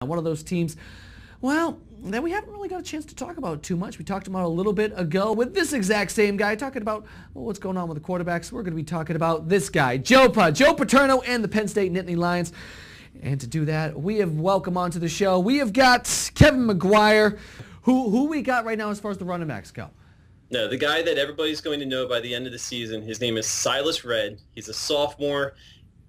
One of those teams, well, that we haven't really got a chance to talk about too much. We talked about a little bit ago with this exact same guy talking about what's going on with the quarterbacks. We're going to be talking about this guy, Joe Paterno and the Penn State Nittany Lions. And to do that, we have welcome onto the show. We have got Kevin McGuireo, who we got right now as far as the running backs go. No, the guy that everybody's going to know by the end of the season, his name is Silas Redd. He's a sophomore.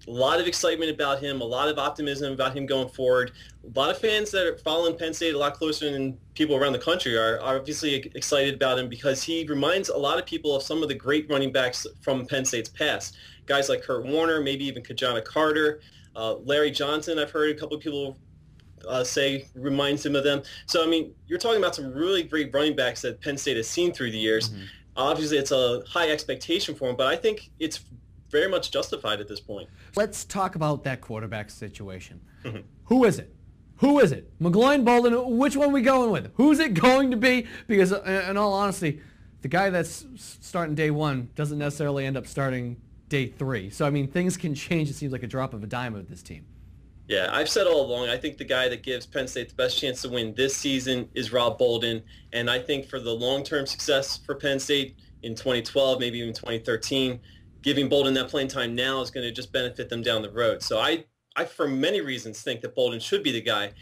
A lot of excitement about him, a lot of optimism about him going forward. A lot of fans that are following Penn State a lot closer than people around the country are obviously excited about him because he reminds a lot of people of some of the great running backs from Penn State's past. Guys like Kurt Warner, maybe even Kajana Carter, Larry Johnson, I've heard a couple of people say reminds him of them. So, I mean, you're talking about some really great running backs that Penn State has seen through the years. Mm-hmm. Obviously, it's a high expectation for him, but I think it's very much justified at this point. Let's talk about that quarterback situation. Mm-hmm. Who is it? Who is it? McGuireo, Bolden, which one are we going with? Who's it going to be? Because in all honesty, the guy that's starting day one doesn't necessarily end up starting day three. So, I mean, things can change. It seems like a drop of a dime with this team. Yeah, I've said all along, I think the guy that gives Penn State the best chance to win this season is Rob Bolden. And I think for the long-term success for Penn State in 2012, maybe even 2013, giving Bolden that playing time now is going to just benefit them down the road. So I for many reasons, think that Bolden should be the guy.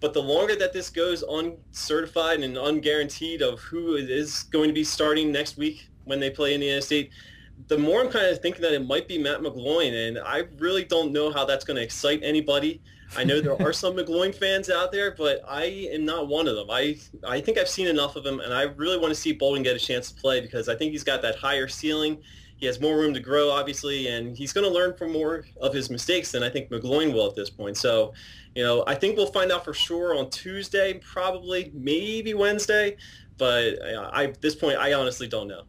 But the longer that this goes uncertified and unguaranteed of who is going to be starting next week when they play Indiana State, the more I'm kind of thinking that it might be Matt McGuireo, and I really don't know how that's going to excite anybody. I know there are some McGuireo fans out there, but I am not one of them. I think I've seen enough of him, and I really want to see Bolden get a chance to play because I think he's got that higher ceiling. He has more room to grow, obviously, and he's going to learn from more of his mistakes than I think McGuireo will at this point. So, you know, I think we'll find out for sure on Tuesday, probably, maybe Wednesday, but at this point, I honestly don't know.